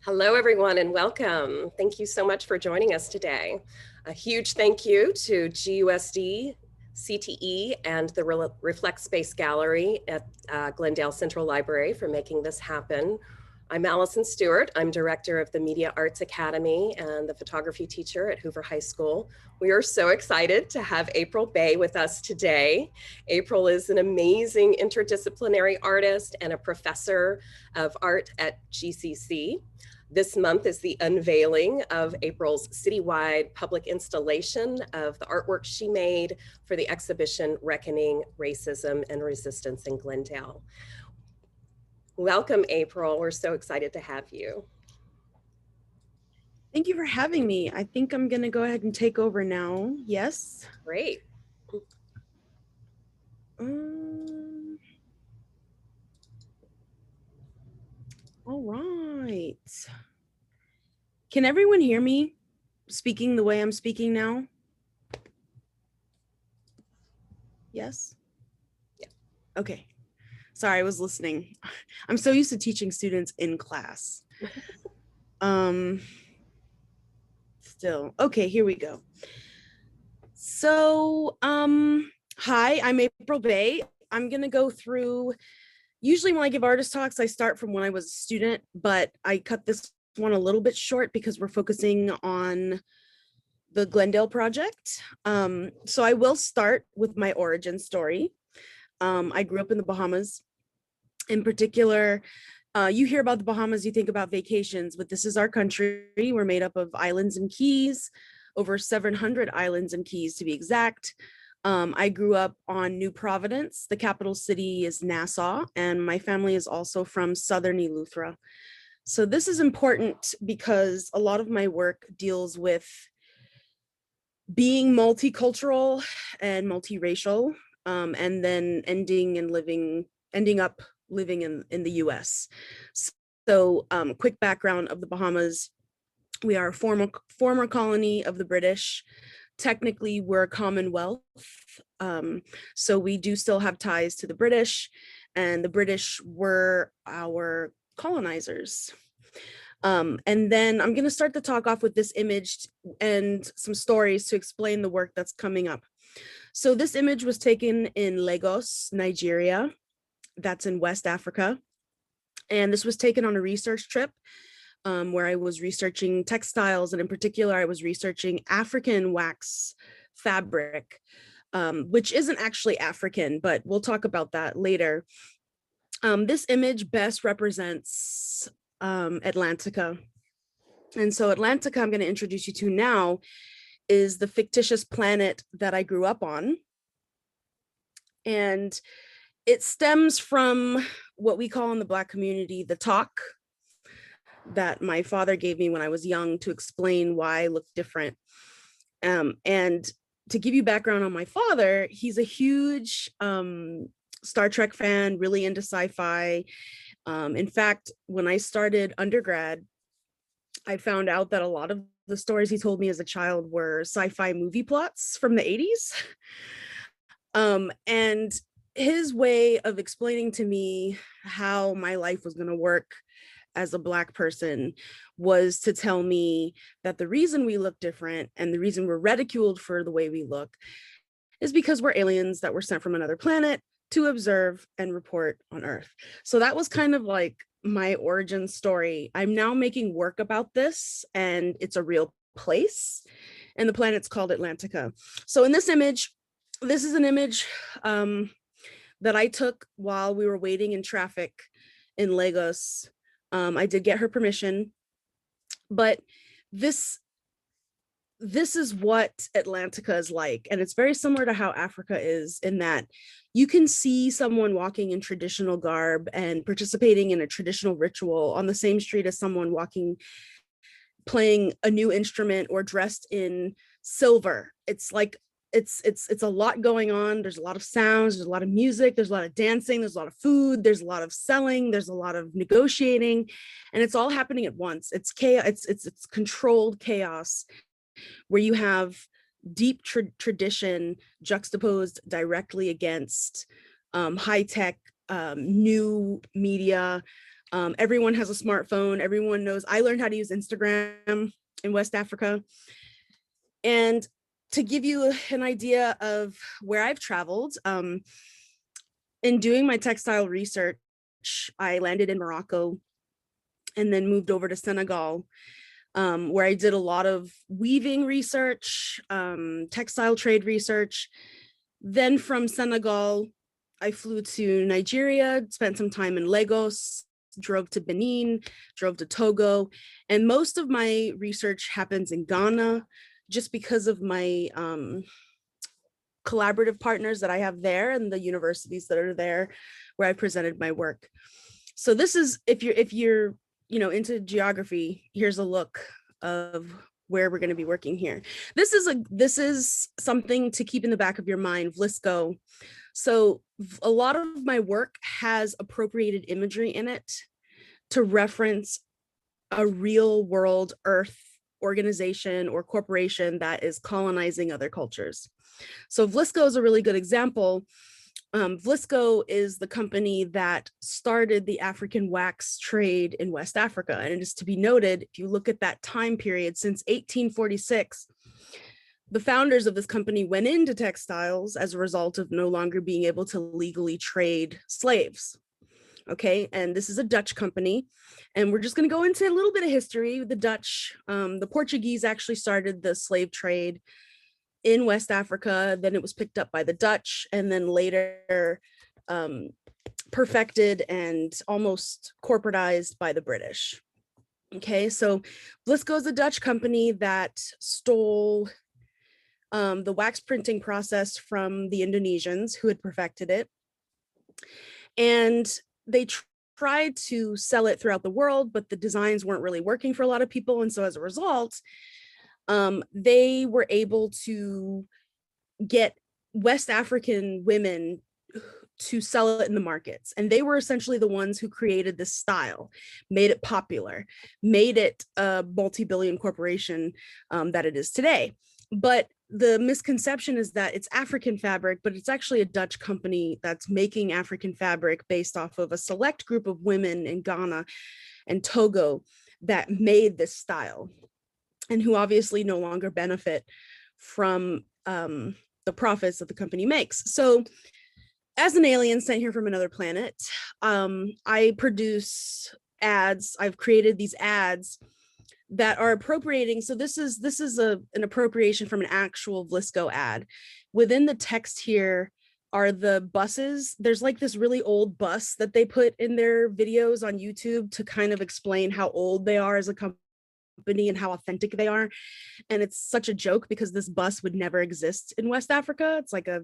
Hello, everyone, and welcome. Thank you so much for joining us today. A huge thank you to GUSD, CTE, and the Reflect Space Gallery at Glendale Central Library for making this happen. I'm Allison Stewart. I'm director of the Media Arts Academy and the photography teacher at Hoover High School. We are so excited to have April Bey with us today. April is an amazing interdisciplinary artist and a professor of art at GCC. This month is the unveiling of April's citywide public installation of the artwork she made for the exhibition Reckoning Racism and Resistance in Glendale. Welcome, April. We're so excited to have you. Thank you for having me. I think I'm going to go ahead and take over now. Yes. Great. All right. Can everyone hear me speaking the way I'm speaking now? Yes? Yeah. Okay. Sorry, I was listening. I'm so used to teaching students in class. Still. Okay, here we go. So, hi, I'm April Bey. I'm going to go through, usually when I give artist talks, I start from when I was a student, but I cut this one a little bit short because we're focusing on the Glendale project. So I will start with my origin story. I grew up in the Bahamas. In particular, you hear about the Bahamas, you think about vacations, but this is our country. We're made up of islands and keys, over 700 islands and keys to be exact. I grew up on New Providence. The capital city is Nassau, and my family is also from southern Eleuthera. So this is important because a lot of my work deals with being multicultural and multiracial, and then ending up living in the US. So quick background of the Bahamas. We are a former colony of the British. Technically, we're a Commonwealth. So we do still have ties to the British, and the British were our colonizers. And then I'm going to start the talk off with this image and some stories to explain the work that's coming up. So this image was taken in Lagos, Nigeria. That's in West Africa. And this was taken on a research trip where I was researching textiles. And in particular, I was researching African wax fabric, which isn't actually African, but we'll talk about that later. This image best represents Atlantica. And so Atlantica, I'm going to introduce you to now, is the fictitious planet that I grew up on. And it stems from what we call in the Black community, the talk that my father gave me when I was young to explain why I look different. And to give you background on my father, he's a huge Star Trek fan, really into sci-fi. In fact, when I started undergrad, I found out that a lot of the stories he told me as a child were sci-fi movie plots from the 80s. And his way of explaining to me how my life was going to work as a Black person was to tell me that the reason we look different and the reason we're ridiculed for the way we look is because we're aliens that were sent from another planet to observe and report on Earth. So that was kind of like my origin story. I'm now making work about this, and it's a real place, and the planet's called Atlantica. So in this image, this is an image that I took while we were waiting in traffic in Lagos. I did get her permission, but this is what Atlantica is like. And it's very similar to how Africa is, in that you can see someone walking in traditional garb and participating in a traditional ritual on the same street as someone playing a new instrument or dressed in silver. It's like, it's a lot going on. There's a lot of sounds, there's a lot of music, there's a lot of dancing, there's a lot of food, there's a lot of selling, there's a lot of negotiating, and it's all happening at once. It's chaos, it's controlled chaos, where you have deep tradition juxtaposed directly against high-tech, new media, Everyone has a smartphone. Everyone knows. I learned how to use Instagram in West Africa. And to give you an idea of where I've traveled, in doing my textile research, I landed in Morocco and then moved over to Senegal, where I did a lot of weaving research, textile trade research. Then from Senegal, I flew to Nigeria, spent some time in Lagos, drove to Benin, drove to Togo, and most of my research happens in Ghana, just because of my collaborative partners that I have there and the universities that are there where I presented my work. So this is, if you're into geography, here's a look of where we're going to be working here. This is something to keep in the back of your mind, VLSCO. So a lot of my work has appropriated imagery in it to reference a real world Earth organization or corporation that is colonizing other cultures. So VLSCO is a really good example. VLSCO is the company that started the African wax trade in West Africa. And it is to be noted, if you look at that time period, since 1846, the founders of this company went into textiles as a result of no longer being able to legally trade slaves. Okay, and this is a Dutch company. And we're just going to go into a little bit of history. The Dutch, the Portuguese actually started the slave trade in West Africa, then it was picked up by the Dutch, and then later perfected and almost corporatized by the British. Okay, so VLSCO is a Dutch company that stole the wax printing process from the Indonesians who had perfected it. And they tried to sell it throughout the world, but the designs weren't really working for a lot of people. And so as a result, they were able to get West African women to sell it in the markets. And they were essentially the ones who created this style, made it popular, made it a multi-billion corporation that it is today. But the misconception is that it's African fabric, but it's actually a Dutch company that's making African fabric based off of a select group of women in Ghana and Togo that made this style, and who obviously no longer benefit from the profits that the company makes. So as an alien sent here from another planet, I produce ads. I've created these ads that are appropriating. So this is an appropriation from an actual VLSCO ad. Within the text here are the buses. There's like this really old bus that they put in their videos on YouTube to kind of explain how old they are as a company and how authentic they are. And it's such a joke because this bus would never exist in West Africa. It's like a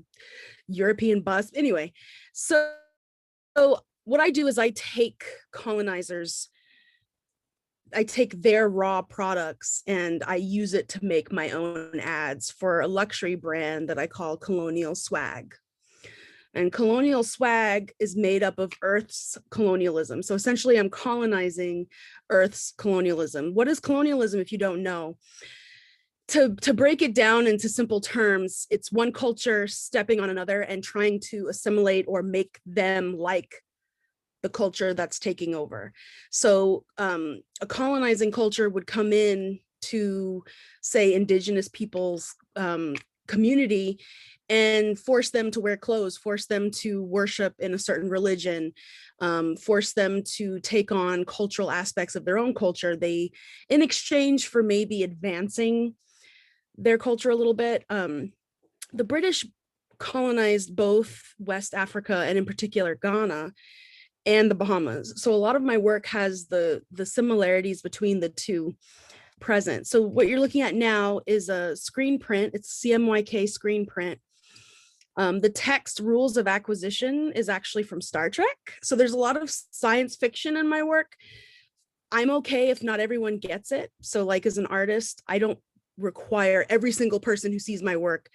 European bus. Anyway, so what I do is I take colonizers, I take their raw products and I use it to make my own ads for a luxury brand that I call Colonial Swag. And Colonial Swag is made up of Earth's colonialism. So essentially I'm colonizing Earth's colonialism. What is colonialism if you don't know? To break it down into simple terms, it's one culture stepping on another and trying to assimilate or make them like the culture that's taking over. So a colonizing culture would come in to, say, indigenous people's community and force them to wear clothes, force them to worship in a certain religion, force them to take on cultural aspects of their own culture. They, in exchange for maybe advancing their culture a little bit, the British colonized both West Africa and in particular Ghana and the Bahamas. So a lot of my work has the similarities between the two present. So what you're looking at now is a screen print. It's CMYK screen print. The text Rules of Acquisition is actually from Star Trek. So there's a lot of science fiction in my work. I'm okay if not everyone gets it. So like as an artist, I don't require every single person who sees my work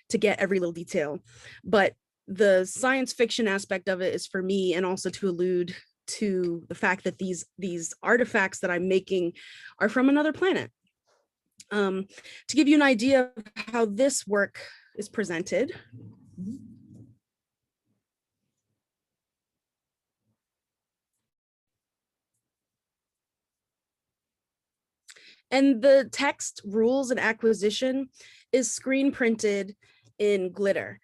to get every little detail. But the science fiction aspect of it is for me, and also to allude to the fact that these artifacts that I'm making are from another planet. To give you an idea of how this work is presented. And the text, rules, and acquisition is screen printed in glitter.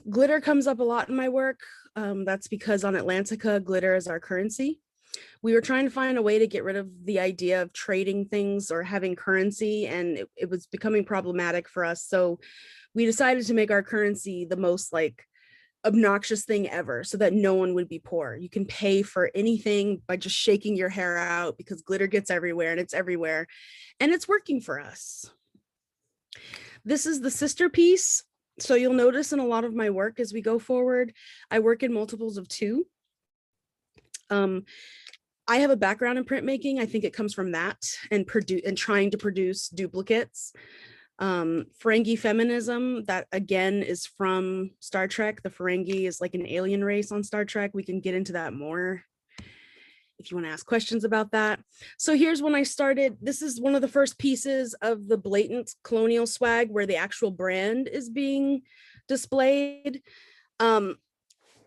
Glitter comes up a lot in my work. That's because on Atlantica, glitter is our currency. We were trying to find a way to get rid of the idea of trading things or having currency, and it was becoming problematic for us. So we decided to make our currency the most like obnoxious thing ever so that no one would be poor. You can pay for anything by just shaking your hair out because glitter gets everywhere and it's everywhere. And it's working for us. This is the sister piece. So you'll notice in a lot of my work as we go forward, I work in multiples of 2. I have a background in printmaking. I think it comes from that and trying to produce duplicates. Ferengi feminism, that again is from Star Trek. The Ferengi is like an alien race on Star Trek. We can get into that more if you want to ask questions about that. So here's when I started. This is one of the first pieces of the blatant colonial swag where the actual brand is being displayed.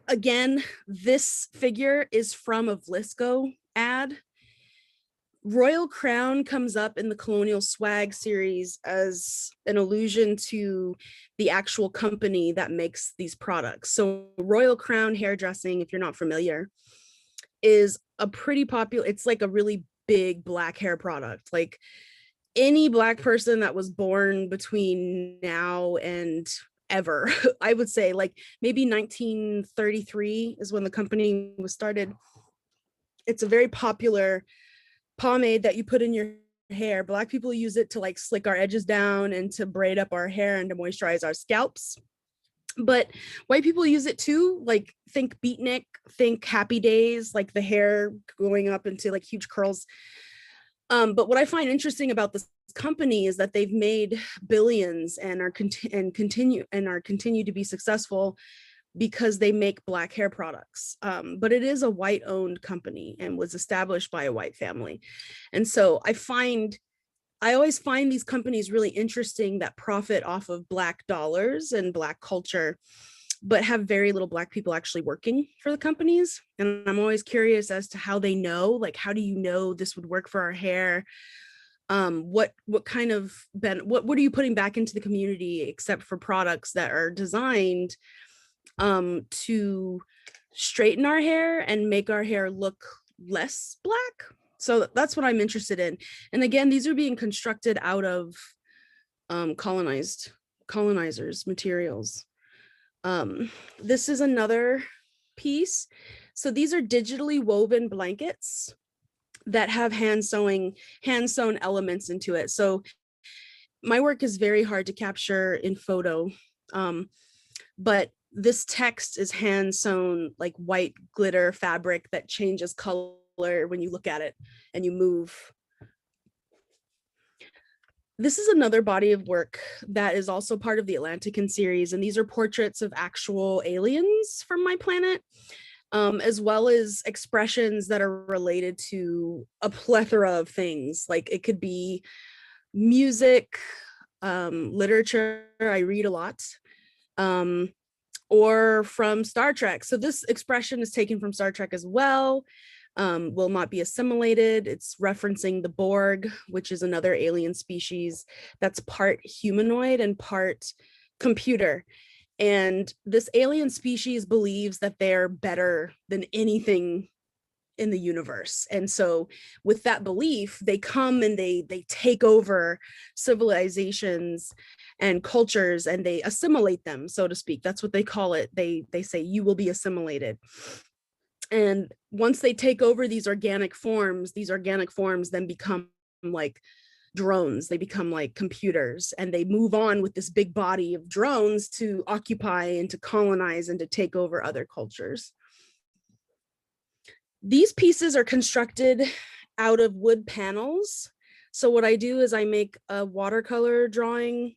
Again, this figure is from a Vlisco ad. Royal Crown comes up in the Colonial Swag series as an allusion to the actual company that makes these products. So Royal Crown hairdressing, if you're not familiar, is a pretty popular, it's like a really big black hair product. Like any black person that was born between now and ever, I would say like maybe 1933 is when the company was started. It's a very popular pomade that you put in your hair. Black people use it to like slick our edges down and to braid up our hair and to moisturize our scalps. But white people use it too, like think beatnik, think Happy Days, like the hair going up into like huge curls. But what I find interesting about this company is that they've made billions and continue to be successful because they make black hair products. But it is a white owned company and was established by a white family. And so I always find these companies really interesting that profit off of black dollars and black culture, but have very little black people actually working for the companies. And I'm always curious as to how they know, like, how do you know this would work for our hair? What kind of what are you putting back into the community except for products that are designed to straighten our hair and make our hair look less black? So that's what I'm interested in. And again, these are being constructed out of colonizers materials. This is another piece. So these are digitally woven blankets that have hand sewn elements into it. So my work is very hard to capture in photo, but this text is hand sewn like white glitter fabric that changes color when you look at it and you move. This is another body of work that is also part of the Atlantican series, and these are portraits of actual aliens from my planet, as well as expressions that are related to a plethora of things. Like it could be music, literature, I read a lot, or from Star Trek. So this expression is taken from Star Trek as well. Will not be assimilated. It's referencing the Borg, which is another alien species that's part humanoid and part computer. And this alien species believes that they're better than anything in the universe. And so with that belief, they come and they take over civilizations and cultures and they assimilate them, so to speak. That's what they call it. They say you will be assimilated. And once they take over these organic forms then become like drones. They become like computers, and they move on with this big body of drones to occupy and to colonize and to take over other cultures. These pieces are constructed out of wood panels. So what I do is I make a watercolor drawing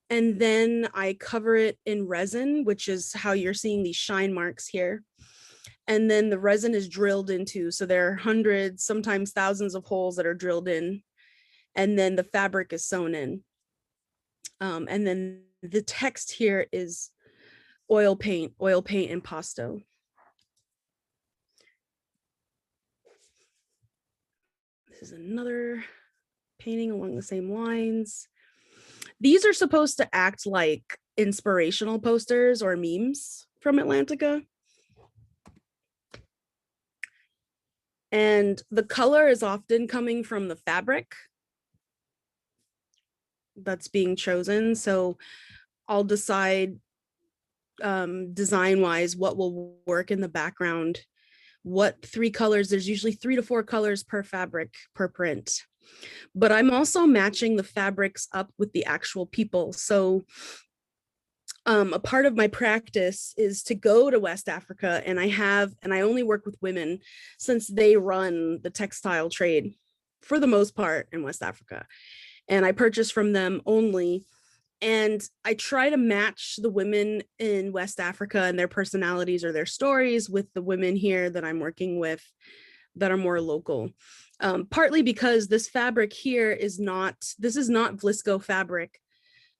and then I cover it in resin, which is how you're seeing these shine marks here. And then the resin is drilled into, so there are hundreds, sometimes thousands of holes that are drilled in, and then the fabric is sewn in. And then the text here is oil paint and pasto. This is another painting along the same lines. These are supposed to act like inspirational posters or memes from Atlantica. And the color is often coming from the fabric that's being chosen. So I'll decide design wise what will work in the background, what 3 colors. There's usually 3 to 4 colors per fabric per print, but I'm also matching the fabrics up with the actual people. So a part of my practice is to go to West Africa, and I only work with women since they run the textile trade for the most part in West Africa, and I purchase from them only. And I try to match the women in West Africa and their personalities or their stories with the women here that I'm working with that are more local. Partly because this fabric here is not Vlisco fabric.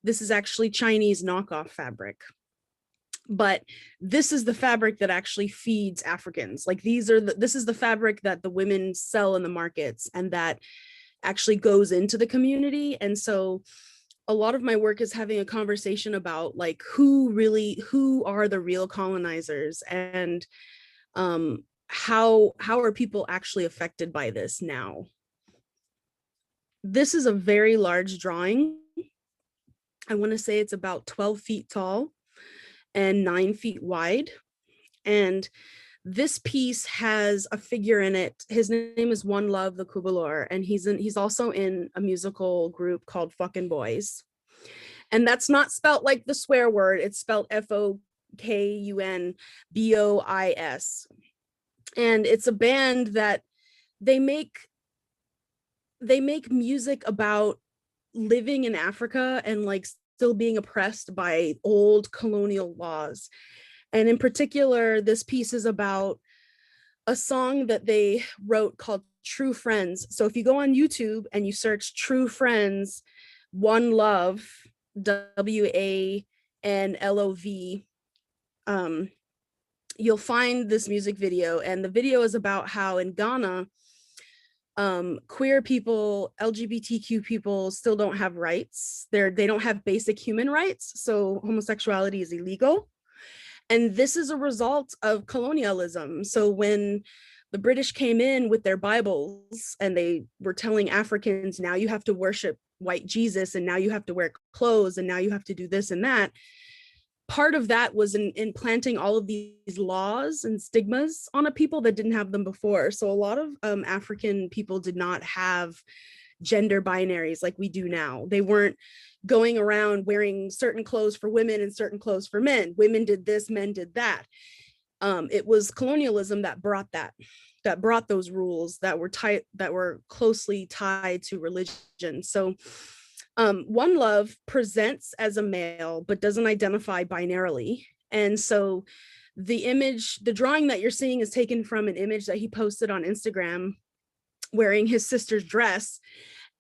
This is actually Chinese knockoff fabric. But this is the fabric that actually feeds Africans. Like this is the fabric that the women sell in the markets and that actually goes into the community. And so a lot of my work is having a conversation about like who are the real colonizers, and how are people actually affected by this now. This is a very large drawing. I want to say it's about 12 feet tall and 9 feet wide. And this piece has a figure in it. His name is One Love the Kubalor, and he's also in a musical group called Fucking Boys. And that's not spelt like the swear word, it's spelled FOKUNBOIS. And it's a band that they make music about living in Africa and like still being oppressed by old colonial laws. And in particular, this piece is about a song that they wrote called True Friends. So if you go on YouTube and you search True Friends, One Love, WANLOV, you'll find this music video. And the video is about how in Ghana, queer people, LGBTQ people still don't have rights. They don't have basic human rights. So homosexuality is illegal. And this is a result of colonialism. So when the British came in with their Bibles and they were telling Africans, now you have to worship white Jesus, and now you have to wear clothes, and now you have to do this and that. Part of that was in planting all of these laws and stigmas on a people that didn't have them before. So a lot of African people did not have gender binaries like we do now. They weren't going around wearing certain clothes for women and certain clothes for men. Women did this, men did that. It was colonialism that brought those rules that were closely tied to religion. So One Love presents as a male but doesn't identify binarily. And so the drawing that you're seeing is taken from an image that he posted on Instagram wearing his sister's dress.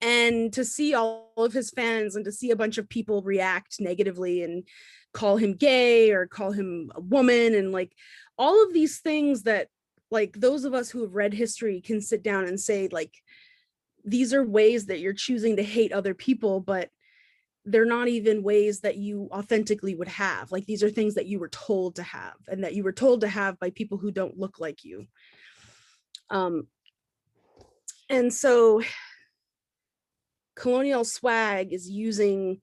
And to see all of his fans and to see a bunch of people react negatively and call him gay or call him a woman, and like all of these things that like those of us who have read history can sit down and say, like, these are ways that you're choosing to hate other people, but they're not even ways that you authentically would have. Like, these are things that you were told to have, and that you were told to have by people who don't look like you. And so colonial swag is using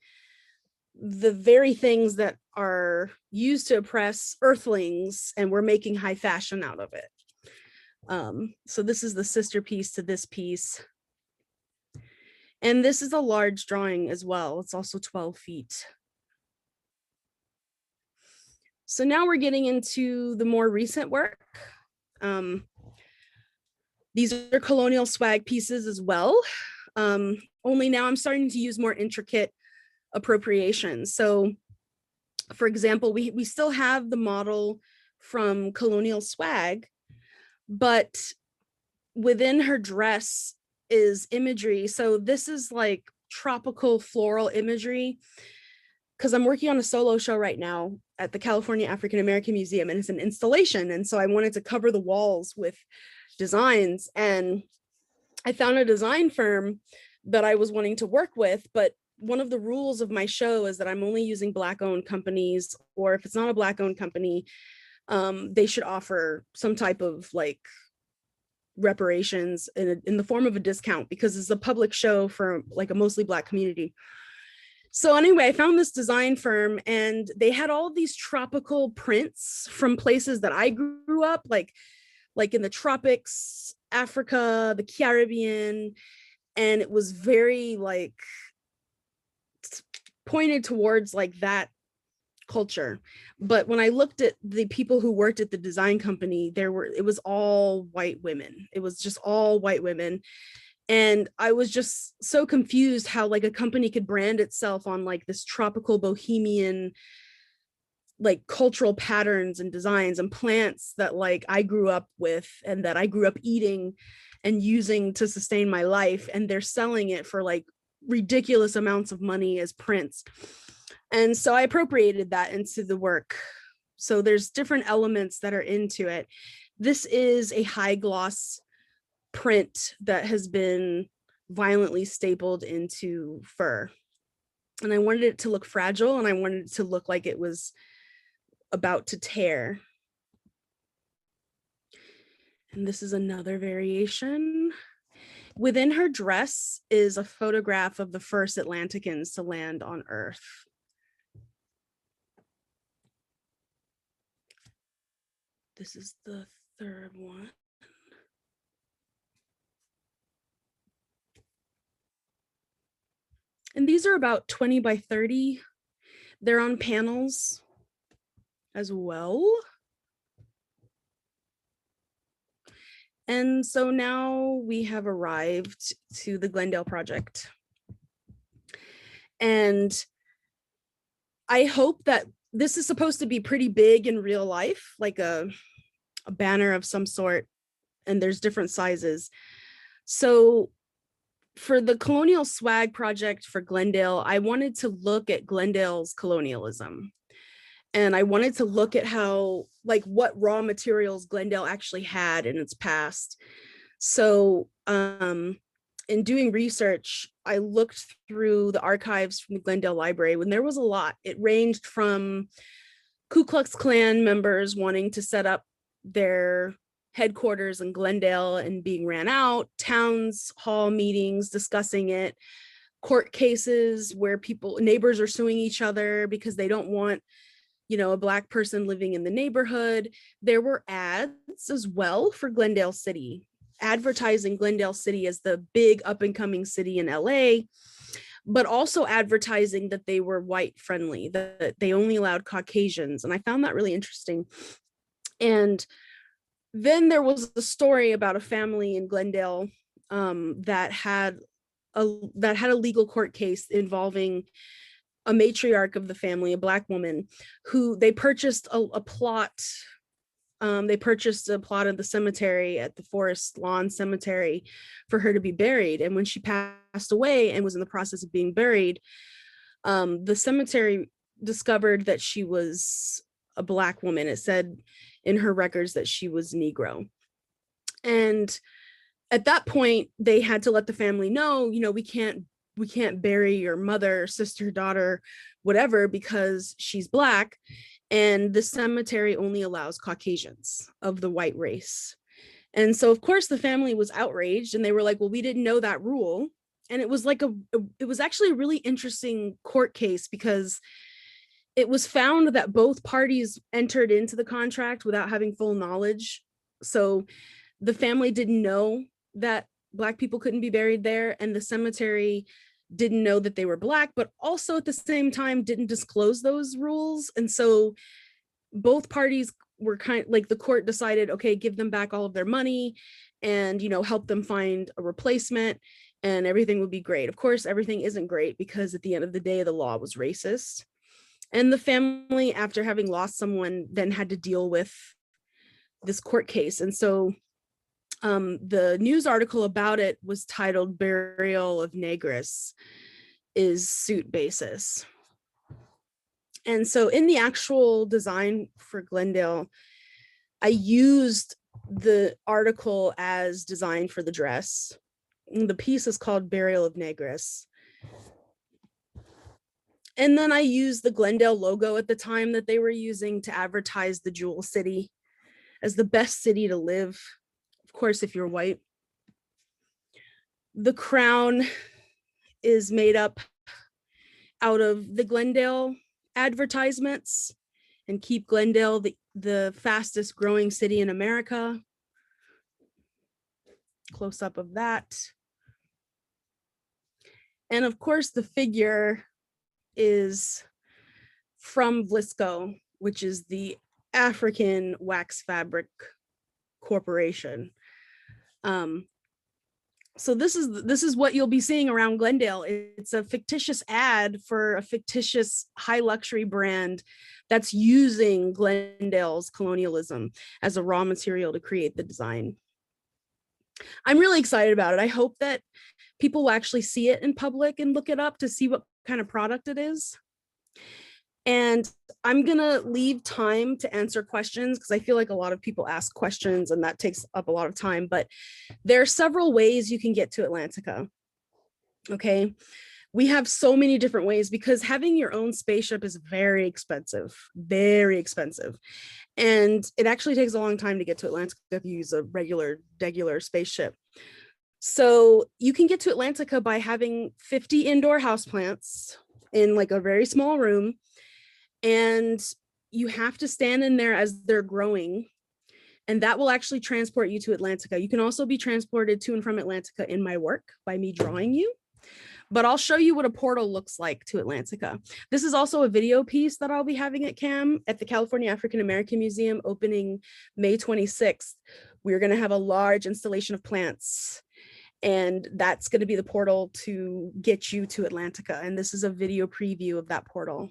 the very things that are used to oppress earthlings, and we're making high fashion out of it. So this is the sister piece to this piece. And this is a large drawing as well. It's also 12 feet. So now we're getting into the more recent work. These are colonial swag pieces as well. Only now I'm starting to use more intricate appropriations. So for example, we still have the model from colonial swag, but within her dress is imagery. So this is like tropical floral imagery, because I'm working on a solo show right now at the California African American Museum, and it's an installation. And so I wanted to cover the walls with designs, and I found a design firm that I was wanting to work with. But one of the rules of my show is that I'm only using Black-owned companies, or if it's not a Black-owned company, they should offer some type of like reparations in the form of a discount, because it's a public show for like a mostly Black community. So anyway, I found this design firm, and they had all of these tropical prints from places that I grew up, like in the tropics, Africa, the Caribbean, and it was very like pointed towards like that culture. But when I looked at the people who worked at the design company, it was all white women. It was just all white women. And I was just so confused how like a company could brand itself on like this tropical bohemian like cultural patterns and designs and plants that like I grew up with and that I grew up eating and using to sustain my life, and they're selling it for like ridiculous amounts of money as prints. And so I appropriated that into the work. So there's different elements that are into it. This is a high gloss print that has been violently stapled into fur. And I wanted it to look fragile, and I wanted it to look like it was about to tear. And this is another variation. Within her dress is a photograph of the first Atlanticans to land on Earth. This is the third one. And these are about 20 by 30. They're on panels as well. And so now we have arrived to the Glendale project. And I hope that this is supposed to be pretty big in real life, like a banner of some sort, and there's different sizes. So for the Colonial Swag project for Glendale, I wanted to look at Glendale's colonialism. And I wanted to look at how, like, what raw materials Glendale actually had in its past. So in doing research, I looked through the archives from the Glendale Library when there was a lot. It ranged from Ku Klux Klan members wanting to set up their headquarters in Glendale and being ran out, towns hall meetings discussing it, court cases where neighbors are suing each other because they don't want, a Black person living in the neighborhood. There were ads as well for Glendale City, advertising Glendale City as the big up and coming city in LA, but also advertising that they were white friendly, that they only allowed Caucasians. And I found that really interesting. And then there was a story about a family in Glendale that had a legal court case involving a matriarch of the family, a Black woman, who they purchased a plot. They purchased a plot of the cemetery at the Forest Lawn Cemetery for her to be buried. And when she passed away and was in the process of being buried, the cemetery discovered that she was a Black woman. It said in her records that she was Negro. And at that point, they had to let the family know, we can't bury your mother, sister, daughter, whatever, because she's Black. And the cemetery only allows Caucasians of the white race. And so, of course, the family was outraged, and they were like, well, we didn't know that rule. And it was like it was actually a really interesting court case, because it was found that both parties entered into the contract without having full knowledge. So the family didn't know that Black people couldn't be buried there, and the cemetery didn't know that they were Black, but also at the same time didn't disclose those rules. And so both parties were the court decided, okay, give them back all of their money and, help them find a replacement, and everything would be great. Of course, everything isn't great, because at the end of the day, the law was racist. And the family, after having lost someone, then had to deal with this court case. And so the news article about it was titled "Burial of Negress is Suit Basis." And so in the actual design for Glendale, I used the article as design for the dress. The piece is called Burial of Negris. And then I used the Glendale logo at the time that they were using to advertise the Jewel City as the best city to live, of course, if you're white. The crown is made up out of the Glendale advertisements and keep Glendale the fastest growing city in America. Close up of that. And of course, the figure is from Vlisco, which is the African Wax Fabric Corporation. So this is what you'll be seeing around Glendale. It's a fictitious ad for a fictitious high luxury brand that's using Glendale's colonialism as a raw material to create the design. I'm really excited about it. I hope that people will actually see it in public and look it up to see what kind of product it is. And I'm gonna leave time to answer questions because I feel like a lot of people ask questions and that takes up a lot of time, but there are several ways you can get to Atlantica. Okay, we have so many different ways because having your own spaceship is very expensive. And it actually takes a long time to get to Atlantica if you use a regular spaceship. So you can get to Atlantica by having 50 indoor houseplants in like a very small room. And you have to stand in there as they're growing. And that will actually transport you to Atlantica. You can also be transported to and from Atlantica in my work by me drawing you. But I'll show you what a portal looks like to Atlantica. This is also a video piece that I'll be having at CAM at the California African American Museum opening May 26th. We're going to have a large installation of plants. And that's going to be the portal to get you to Atlantica. And this is a video preview of that portal.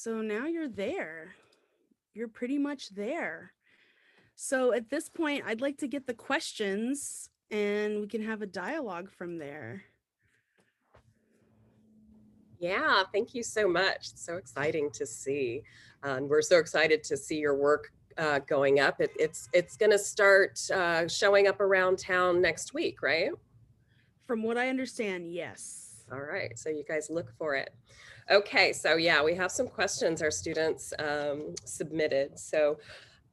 So now you're there. You're pretty much there. So at this point, I'd like to get the questions and we can have a dialogue from there. Yeah, thank you so much. It's so exciting to see. And we're so excited to see your work going up. It's going to start showing up around town next week, right? From what I understand, yes. All right, so you guys look for it. Okay, so yeah, we have some questions our students submitted. So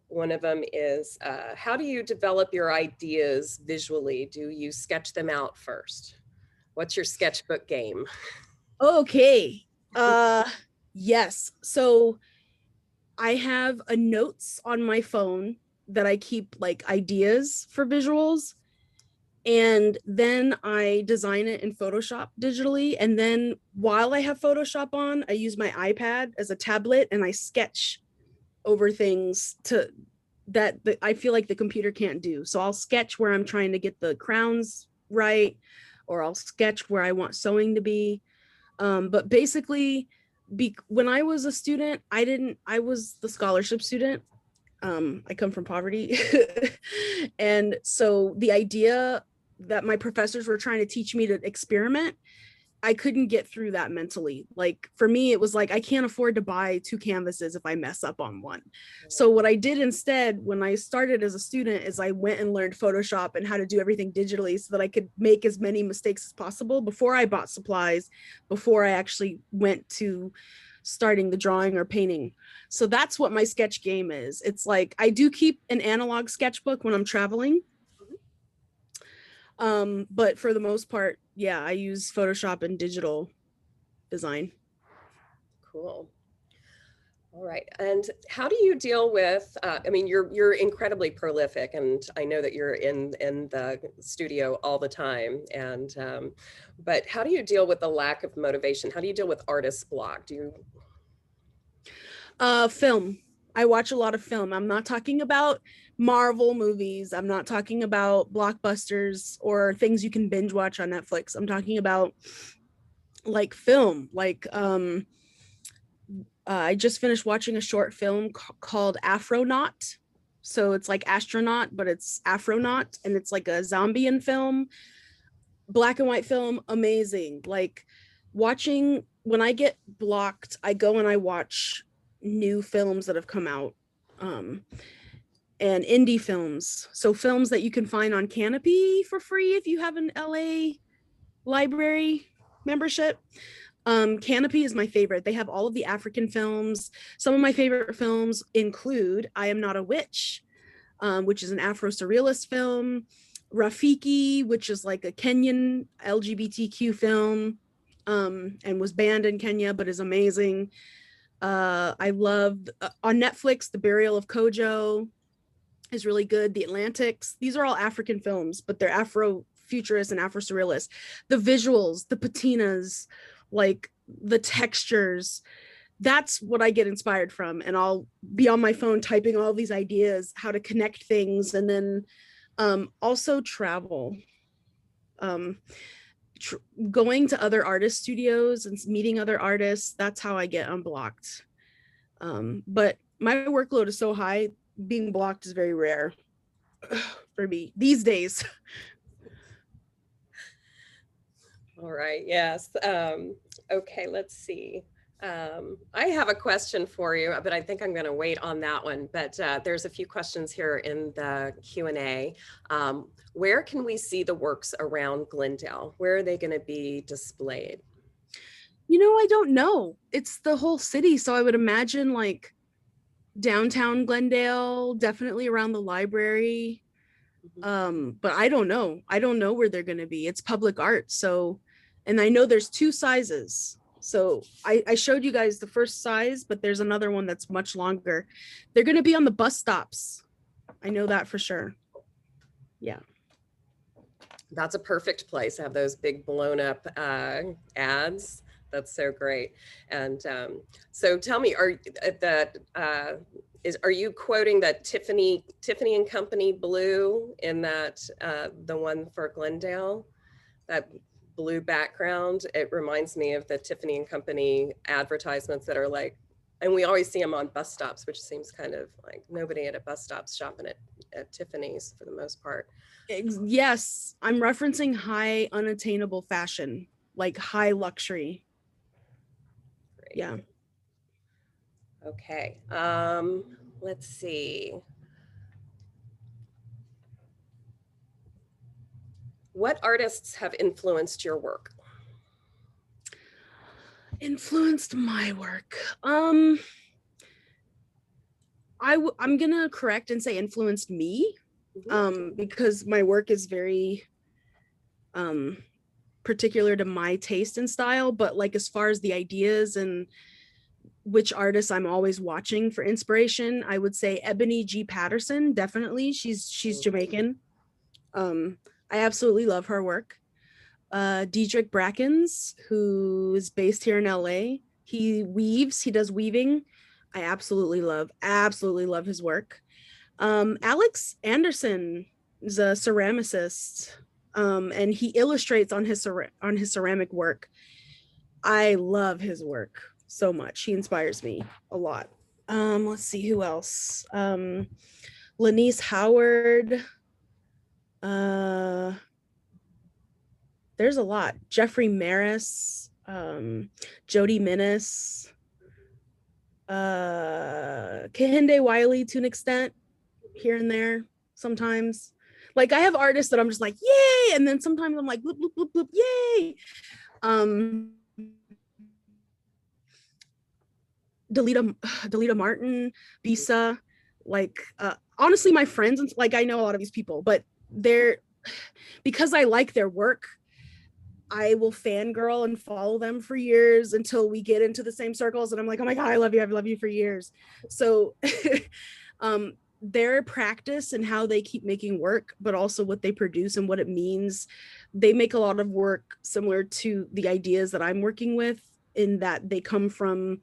one of them is, how do you develop your ideas visually? Do you sketch them out first? What's your sketchbook game? Okay. Yes. So I have a notes on my phone that I keep like ideas for visuals. And then I design it in Photoshop digitally. And then while I have Photoshop on, I use my iPad as a tablet and I sketch over things that I feel like the computer can't do. So I'll sketch where I'm trying to get the crowns right, or I'll sketch where I want sewing to be. But basically, when I was a student, I was the scholarship student. I come from poverty. And so the idea that my professors were trying to teach me to experiment, I couldn't get through that mentally. Like for me, it was like, I can't afford to buy 2 canvases if I mess up on one. So what I did instead, when I started as a student, is I went and learned Photoshop and how to do everything digitally so that I could make as many mistakes as possible before I bought supplies, before I actually went to starting the drawing or painting. So that's what my sketch game is. It's like, I do keep an analog sketchbook when I'm traveling. But for the most part, yeah, I use Photoshop and digital design. Cool. All right. And how do you deal with, I mean, you're incredibly prolific, and I know that you're in the studio all the time. And, but how do you deal with the lack of motivation? How do you deal with artist block? Do you? Film. I watch a lot of film. I'm not talking about Marvel movies. I'm not talking about blockbusters or things you can binge watch on Netflix. I'm talking about like film. I just finished watching a short film called Afronaut. So it's like astronaut, but it's Afronaut, and it's like a zombie film, black and white film, amazing. Like watching, when I get blocked, I go and I watch new films that have come out. Um, and indie films. So films that you can find on Canopy for free if you have an LA library membership. Canopy is my favorite. They have all of the African films. Some of my favorite films include I Am Not a Witch, which is an Afro surrealist film, Rafiki, which is like a Kenyan LGBTQ film, and was banned in Kenya, but is amazing. I love on Netflix, The Burial of Kojo is really good. The Atlantics, these are all African films, but they're Afro futurist and Afro surrealist. The visuals, the patinas, like the textures, that's what I get inspired from. And I'll be on my phone typing all these ideas, how to connect things. And then also travel. Going to other artist studios and meeting other artists, that's how I get unblocked. But my workload is so high, being blocked is very rare for me these days. All right. Yes. Okay. Let's see. I have a question for you, but I think I'm going to wait on that one. But there's a few questions here in the Q&A. Where can we see the works around Glendale? Where are they going to be displayed? You know, I don't know. It's the whole city. So I would imagine like downtown Glendale, definitely around the library. But I don't know. I don't know where they're going to be. It's public art. So, and I know there's two sizes. So I showed you guys the first size, but there's another one that's much longer. They're going to be on the bus stops. I know that for sure. Yeah. That's a perfect place to have those big blown up ads. That's so great. And so tell me, are you quoting that Tiffany and Company blue in that the one for Glendale, that blue background? It reminds me of the Tiffany and Company advertisements that are like, and we always see them on bus stops, which seems kind of like nobody at a bus stop shopping at Tiffany's for the most part. Yes, I'm referencing high unattainable fashion, like high luxury. Great. Yeah. Okay. Let's see. What artists have influenced your work? Influenced my work. I'm gonna correct and say influenced me, because my work is very particular to my taste and style. But like as far as the ideas and which artists I'm always watching for inspiration, I would say Ebony G. Patterson, definitely. She's Jamaican. I absolutely love her work. Diedrich Brackens, who is based here in LA. He does weaving. I absolutely love his work. Alex Anderson is a ceramicist, and he illustrates on his ceramic work. I love his work so much. He inspires me a lot. Let's see who else. Lanice Howard. There's a lot. Jeffrey Maris, Jody Minnis, Kehinde Wiley to an extent, here and there sometimes. Like I have artists that I'm just like, yay, and then sometimes I'm like, bloop, bloop, bloop, bloop, yay. Delita Martin, Bisa, like honestly, my friends, like I know a lot of these people, but they're, because I like their work, I will fangirl and follow them for years until we get into the same circles. And I'm like, oh my God, I love you. I've loved you for years. So their practice and how they keep making work, but also what they produce and what it means. They make a lot of work similar to the ideas that I'm working with, in that they come from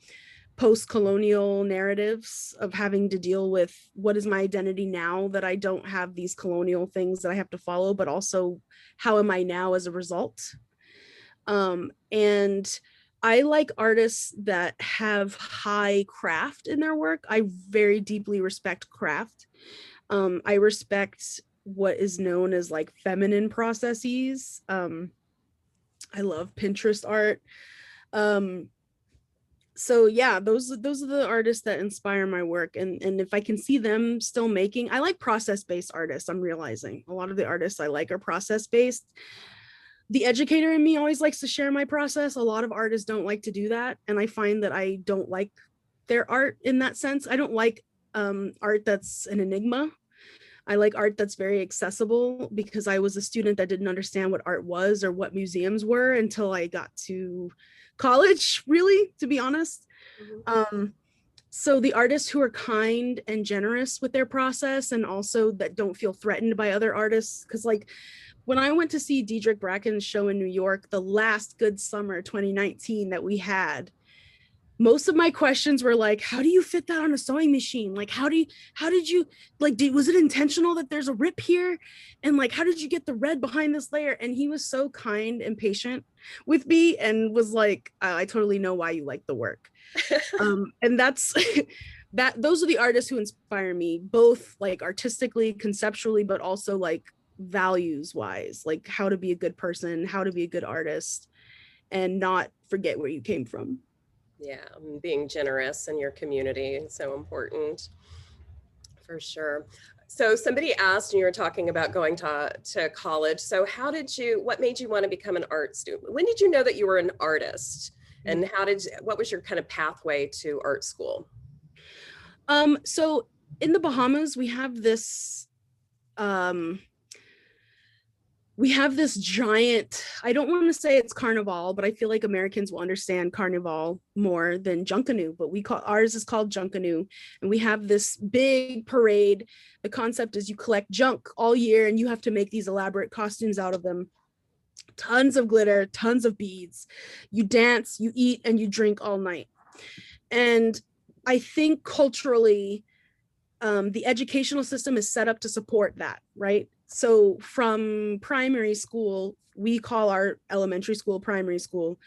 post-colonial narratives of having to deal with what is my identity now that I don't have these colonial things that I have to follow, but also how am I now as a result. And I like artists that have high craft in their work. I very deeply respect craft. I respect what is known as like feminine processes. I love Pinterest art. So yeah, those are the artists that inspire my work. And if I can see them still making, I like process-based artists. I'm realizing a lot of the artists I like are process-based. The educator in me always likes to share my process. A lot of artists don't like to do that. And I find that I don't like their art in that sense. I don't like art that's an enigma. I like art that's very accessible because I was a student that didn't understand what art was or what museums were until I got to college, really, to be honest. So the artists who are kind and generous with their process and also that don't feel threatened by other artists, because like when I went to see Diedrich Bracken's show in New York, the last Good Summer 2019 that we had, most of my questions were like, how do you fit that on a sewing machine? Like, how did you, like, was it intentional that there's a rip here? And like, how did you get the red behind this layer? And he was so kind and patient with me and was like, I totally know why you like the work. And that's, those are the artists who inspire me, both like artistically, conceptually, but also like values wise, like how to be a good person, how to be a good artist, and not forget where you came from. Yeah, being generous in your community is so important, for sure. So somebody asked, and you were talking about going to college. So what made you want to become an art student? When did you know that you were an artist? And what was your kind of pathway to art school? So in the Bahamas, we have this giant, I don't want to say it's carnival, but I feel like Americans will understand carnival more than Junkanoo, but ours is called Junkanoo. And we have this big parade. The concept is you collect junk all year and you have to make these elaborate costumes out of them. Tons of glitter, tons of beads. You dance, you eat, and you drink all night. And I think culturally, the educational system is set up to support that, right? So from primary school, we call our elementary school primary school.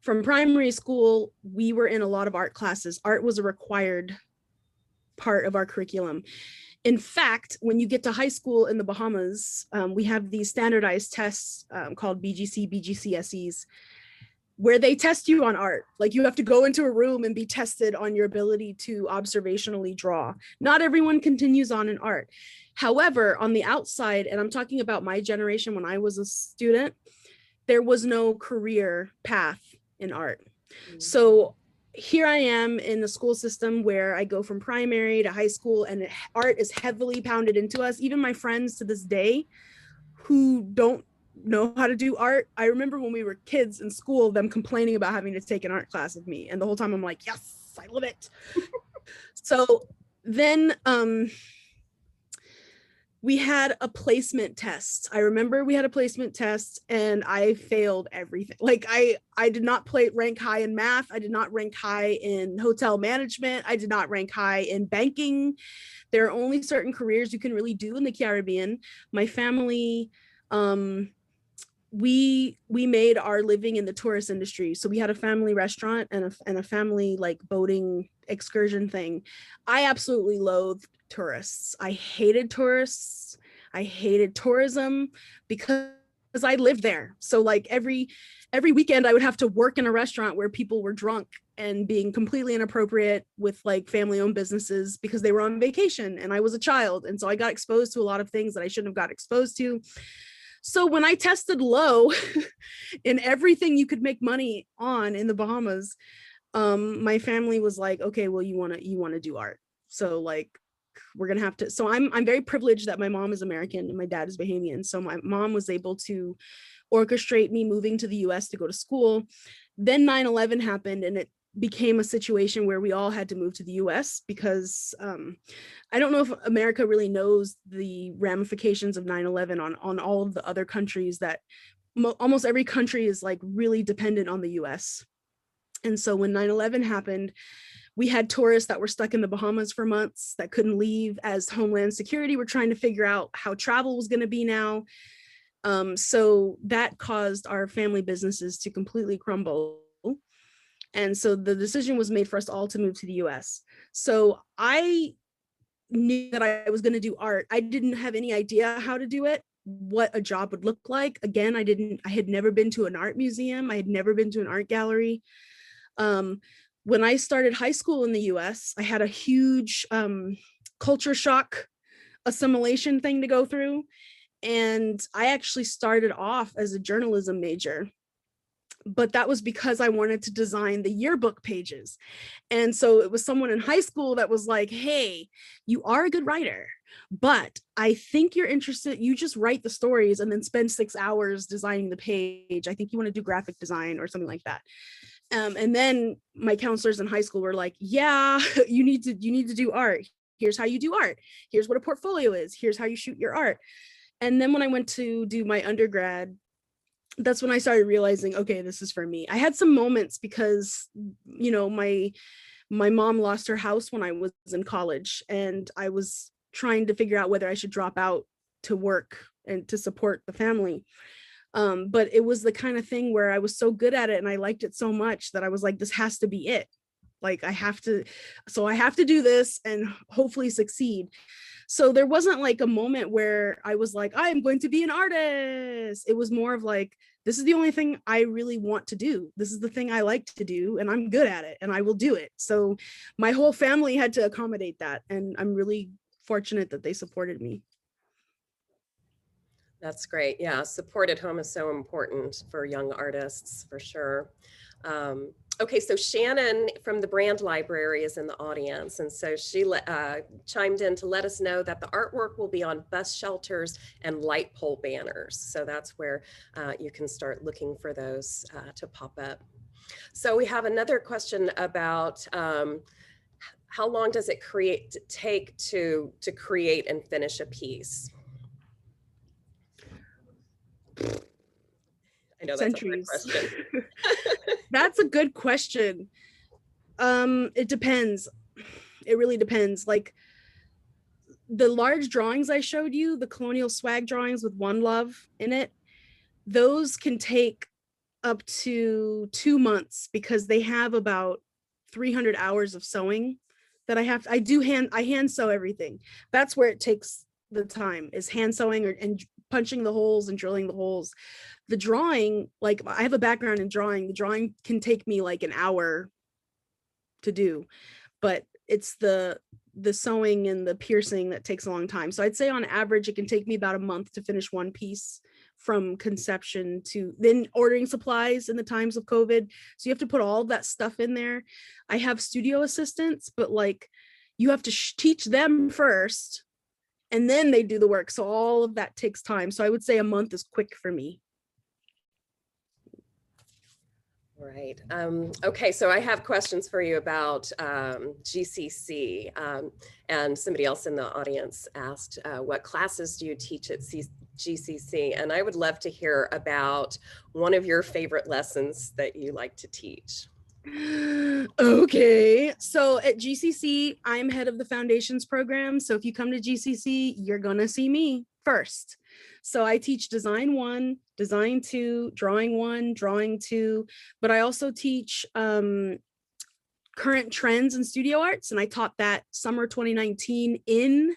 From primary school, we were in a lot of art classes. Art was a required part of our curriculum. In fact, when you get to high school in the Bahamas, we have these standardized tests called BGC, BGCSEs, where they test you on art. Like you have to go into a room and be tested on your ability to observationally draw. Not everyone continues on in art. However, on the outside, and I'm talking about my generation when I was a student, there was no career path in art. So here I am in the school system where I go from primary to high school and art is heavily pounded into us. Even my friends to this day who don't know how to do art, I remember when we were kids in school, them complaining about having to take an art class with me. And the whole time I'm like, yes, I love it. So then we had a placement test. I remember we had a placement test and I failed everything. Like I did not rank high in math. I did not rank high in hotel management. I did not rank high in banking. There are only certain careers you can really do in the Caribbean. My family, we made our living in the tourist industry. So we had a family restaurant and a family like boating excursion thing. I absolutely loathed tourists. I hated tourists. I hated tourism because I lived there. So like every weekend I would have to work in a restaurant where people were drunk and being completely inappropriate with like family owned businesses because they were on vacation and I was a child. And so I got exposed to a lot of things that I shouldn't have got exposed to. So when I tested low in everything you could make money on in the Bahamas, my family was like, okay, well, you want to do art. So like, we're going to have to, so I'm very privileged that my mom is American and my dad is Bahamian. So my mom was able to orchestrate me moving to the US to go to school. Then 9/11 happened and it became a situation where we all had to move to the US because I don't know if America really knows the ramifications of 9/11 on all of the other countries that almost every country is like really dependent on the US. And so when 9/11 happened, We had tourists that were stuck in the Bahamas for months that couldn't leave, as Homeland Security were trying to figure out how travel was going to be now. So that caused our family businesses to completely crumble. And so the decision was made for us all to move to the US. So I knew that I was going to do art. I didn't have any idea how to do it, what a job would look like. Again, I had never been to an art museum. I had never been to an art gallery. When I started high school in the US, I had a huge culture shock assimilation thing to go through. And I actually started off as a journalism major, but that was because I wanted to design the yearbook pages. And so it was someone in high school that was like, hey, you are a good writer, but I think you're interested, you just write the stories and then spend 6 hours designing the page. I think you want to do graphic design or something like that. And then my counselors in high school were like, yeah, you need to do art. Here's how you do art. Here's what a portfolio is. Here's how you shoot your art. And then when I went to do my undergrad, that's when I started realizing, okay, this is for me. I had some moments because, you know, my mom lost her house when I was in college, and I was trying to figure out whether I should drop out to work and to support the family. But it was the kind of thing where I was so good at it and I liked it so much that I was like, this has to be it. Like I have to do this and hopefully succeed. So there wasn't like a moment where I was like, I am going to be an artist. It was more of like, this is the only thing I really want to do. This is the thing I like to do, and I'm good at it, and I will do it. So my whole family had to accommodate that, and I'm really fortunate that they supported me. That's great. Yeah, support at home is so important for young artists, for sure. Okay, so Shannon from the Brand Library is in the audience, and so she chimed in to let us know that the artwork will be on bus shelters and light pole banners. So that's where you can start looking for those to pop up. So we have another question about how long does it take to create and finish a piece? I know that's Centuries. a hard question. That's a good question. It depends. It really depends. Like the large drawings I showed you, the colonial swag drawings with One Love in it, those can take up to 2 months because they have about 300 hours of sewing that I hand sew everything. That's where it takes the time, is hand sewing and punching the holes and drilling the holes. The drawing, like I have a background in drawing. The drawing can take me like an hour to do, but it's the sewing and the piercing that takes a long time. So I'd say on average, it can take me about a month to finish one piece, from conception to then ordering supplies in the times of COVID. So you have to put all of that stuff in there. I have studio assistants, but like you have to teach them first and then they do the work. So all of that takes time. So I would say a month is quick for me. Right. Okay, so I have questions for you about GCC. And somebody else in the audience asked, what classes do you teach at GCC? And I would love to hear about one of your favorite lessons that you like to teach. Okay, so at GCC, I'm head of the foundations program. So if you come to GCC, you're gonna see me first. So I teach design 1, design 2, drawing 1, drawing 2, but I also teach current trends in studio arts. And I taught that summer 2019 in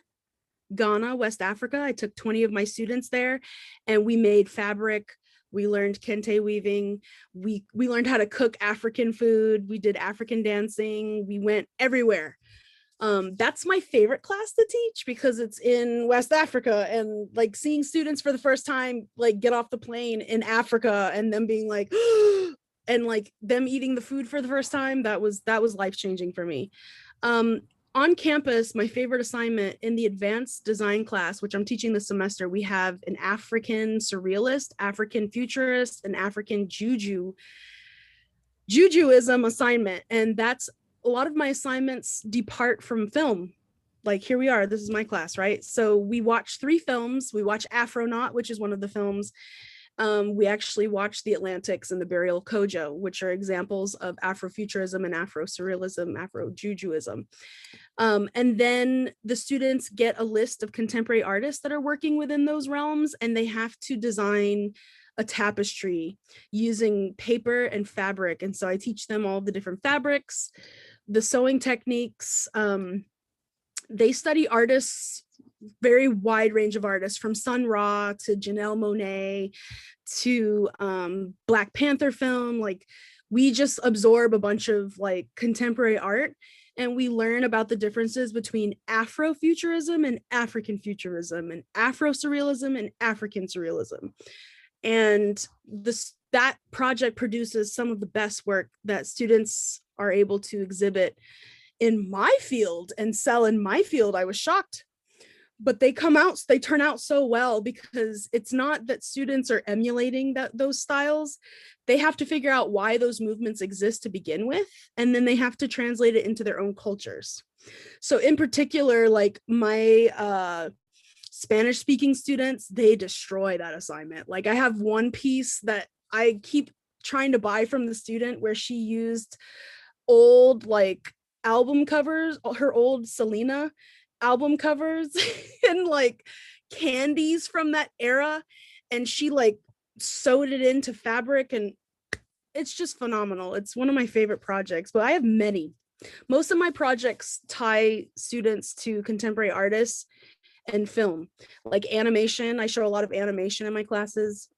Ghana, West Africa. I took 20 of my students there and we made fabric. We learned kente weaving. We learned how to cook African food. We did African dancing. We went everywhere. That's my favorite class to teach because it's in West Africa, and like seeing students for the first time, like get off the plane in Africa and them being like, and like them eating the food for the first time, that was life-changing for me. On campus, my favorite assignment in the advanced design class, which I'm teaching this semester, we have an African surrealist, African futurist, and African Jujuism assignment. And that's a lot of my assignments depart from film. Like here we are, this is my class, right? So we watch 3 films. We watch Afronaut, which is one of the films. We actually watched The Atlantics and The Burial of Kojo, which are examples of Afrofuturism and Afro-Surrealism, Afro-Jujuism. And then the students get a list of contemporary artists that are working within those realms, and they have to design a tapestry using paper and fabric. And so I teach them all the different fabrics, the sewing techniques. They study artists, very wide range of artists, from Sun Ra to Janelle Monáe to Black Panther film. Like, we just absorb a bunch of like contemporary art, and we learn about the differences between Afrofuturism and African futurism, and Afro-surrealism and African surrealism. And that project produces some of the best work that students are able to exhibit in my field and sell in my field. I was shocked, but they turn out so well, because it's not that students are emulating those styles. They have to figure out why those movements exist to begin with, and then they have to translate it into their own cultures. So in particular, like my Spanish speaking students, they destroy that assignment. Like, I have one piece that I keep trying to buy from the student where she used old like album covers, her old Selena album covers and like candies from that era, and she like sewed it into fabric, and it's just phenomenal. It's one of my favorite projects, but I have many. Most of my projects tie students to contemporary artists and film, like animation. I show a lot of animation in my classes,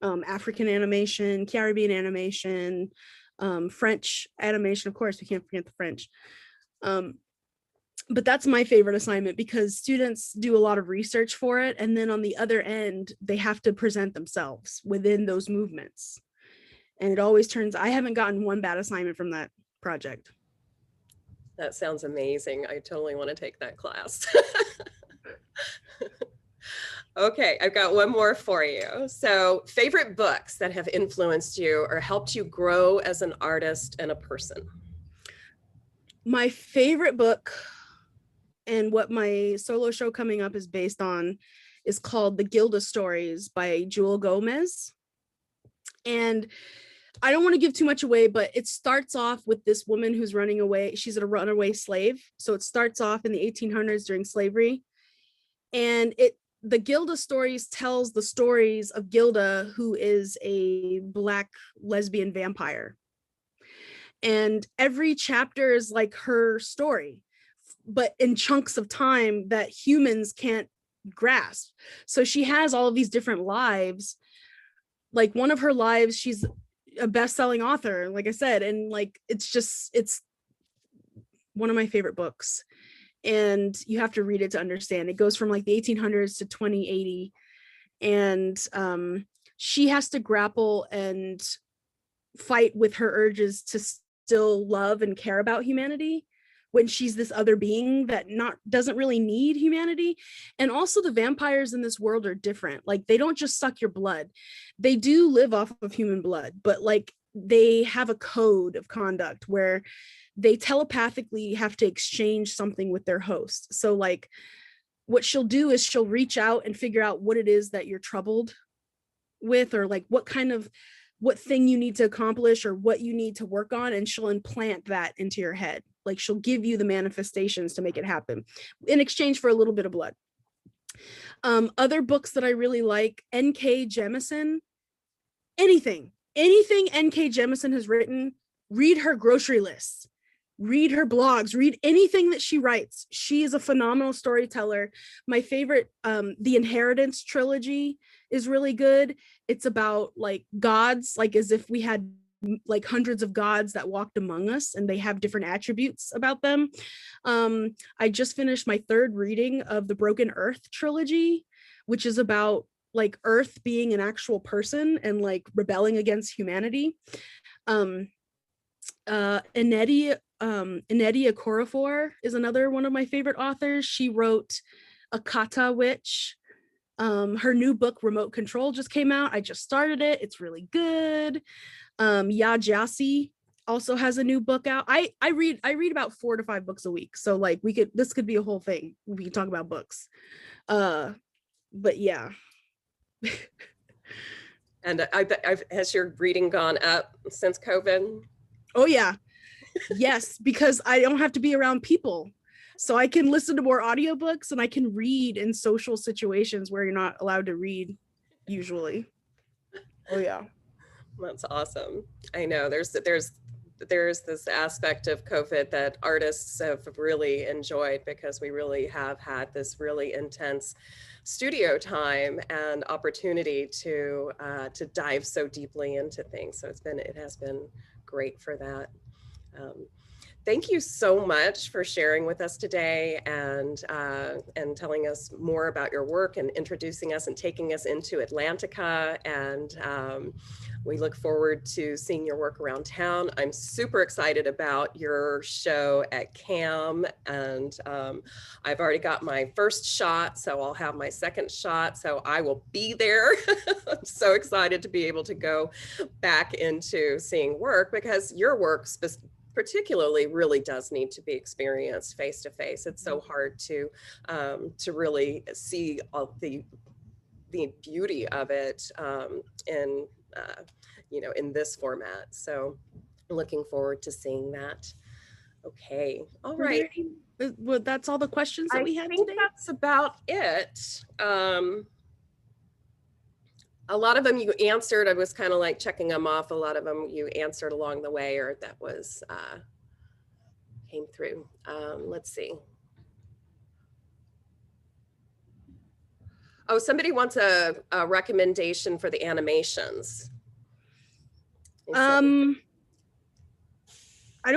African animation, Caribbean animation, French animation. Of course, we can't forget the French. But that's my favorite assignment, because students do a lot of research for it, and then on the other end, they have to present themselves within those movements. And it always I haven't gotten one bad assignment from that project. That sounds amazing. I totally want to take that class. Okay, I've got one more for you. So, favorite books that have influenced you or helped you grow as an artist and a person? My favorite book, and what my solo show coming up is based on, is called The Gilda Stories by Jewel Gomez. And I don't want to give too much away, but it starts off with this woman who's running away. She's a runaway slave. So it starts off in the 1800s during slavery. And the Gilda Stories tells the stories of Gilda, who is a Black lesbian vampire. And every chapter is like her story, but in chunks of time that humans can't grasp. So she has all of these different lives. Like, one of her lives, she's a best-selling author, like I said, and like it's one of my favorite books. And you have to read it to understand. It goes from like the 1800s to 2080, and she has to grapple and fight with her urges to still love and care about humanity when she's this other being that doesn't really need humanity. And also, the vampires in this world are different. Like, they don't just suck your blood. They do live off of human blood, but like, they have a code of conduct where they telepathically have to exchange something with their host. So like, what she'll do is she'll reach out and figure out what it is that you're troubled with, or like what thing you need to accomplish or what you need to work on, and she'll implant that into your head. Like, she'll give you the manifestations to make it happen in exchange for a little bit of blood. Other books that I really like, N.K. Jemisin. Anything N.K. Jemisin has written, read her grocery lists, read her blogs, read anything that she writes. She is a phenomenal storyteller. My favorite, The Inheritance trilogy is really good. It's about like gods, like as if we had like hundreds of gods that walked among us, and they have different attributes about them. I just finished my third reading of the Broken Earth trilogy, which is about like Earth being an actual person and like rebelling against humanity. Nnedi Okorafor is another one of my favorite authors. She wrote Akata Witch. Her new book, Remote Control, just came out. I just started it. It's really good. Ya Jassy also has a new book out. I read about 4 to 5 books a week. So like, this could be a whole thing. We can talk about books. But yeah. And has your reading gone up since COVID? Oh yeah. Yes, because I don't have to be around people. So I can listen to more audiobooks and I can read in social situations where you're not allowed to read usually. Oh yeah. That's awesome. I know there's this aspect of COVID that artists have really enjoyed because we really have had this really intense studio time and opportunity to dive so deeply into things. So it has been great for that. Um, Thank you so much for sharing with us today and telling us more about your work and introducing us and taking us into Atlantica. And we look forward to seeing your work around town. I'm super excited about your show at CAM, and I've already got my first shot, so I'll have my second shot. So I will be there. I'm so excited to be able to go back into seeing work because your work particularly really does need to be experienced face to face. It's so hard to really see all the beauty of it in in this format. So looking forward to seeing that. Okay, all right. Well, that's all the questions that we had think today. that's about it. A lot of them you answered. I was kind of like checking them off. A lot of them you answered along the way, or that was came through. Let's see. Oh, somebody wants a recommendation for the animations. I don't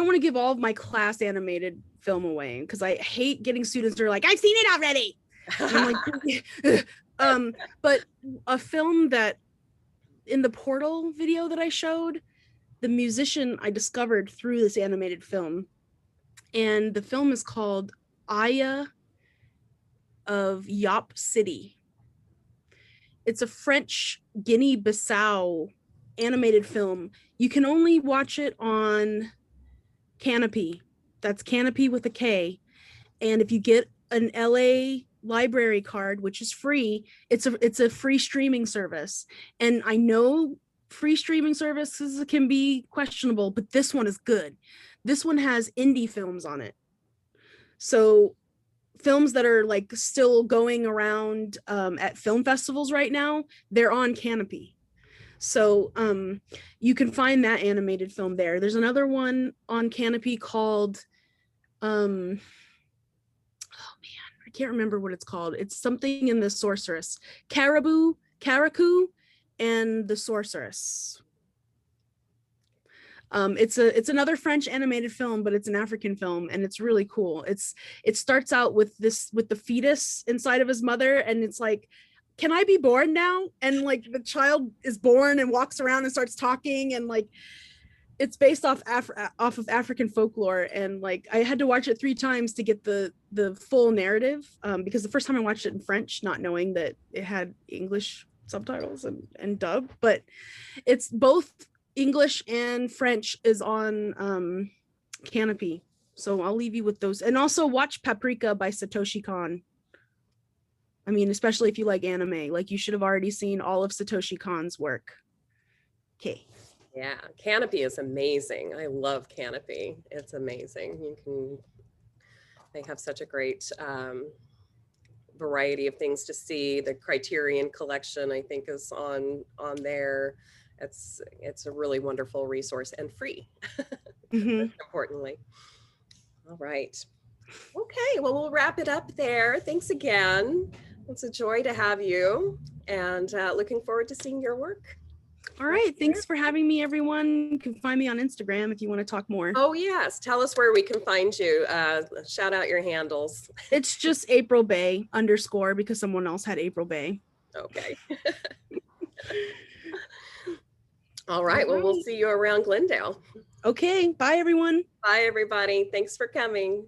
want to give all of my class animated film away because I hate getting students who are like, I've seen it already. And I'm like, but a film that in the Portal video that I showed, the musician I discovered through this animated film, and the film is called Aya of Yop City. It's a French Guinea-Bissau animated film. You can only watch it on Canopy. That's Canopy with a K. And if you get an LA library card, which is free, it's a free streaming service. And I know free streaming services can be questionable, but this one is good. This one has indie films on it. So films that are like still going around at film festivals right now, they're on Canopy. So you can find that animated film there. There's another one on Canopy called oh man, I can't remember what it's called. It's something in the Sorceress. Caracu and the Sorceress. It's another French animated film, but it's an African film, and it's really cool. It starts out with the fetus inside of his mother, and it's like, can I be born now? And like the child is born and walks around and starts talking, and like it's based off of African folklore. And like I had to watch it 3 times to get the full narrative, because the first time I watched it in French, not knowing that it had English subtitles and dub, but it's both English and French is on Canopy. So I'll leave you with those. And also watch Paprika by Satoshi Kon. I mean, especially if you like anime, like you should have already seen all of Satoshi Kon's work. Okay. Yeah, Canopy is amazing. I love Canopy. It's amazing. They have such a great variety of things to see. The Criterion collection, I think, is on there. It's a really wonderful resource and free, importantly. All right. Okay, well, we'll wrap it up there. Thanks again. It's a joy to have you, and looking forward to seeing your work. All right. Thanks for having me, everyone. You can find me on Instagram if you want to talk more. Oh, yes. Tell us where we can find you. Shout out your handles. It's just April Bey _ because someone else had April Bey. Okay. All right. Well, we'll see you around Glendale. Okay. Bye, everyone. Bye, everybody. Thanks for coming.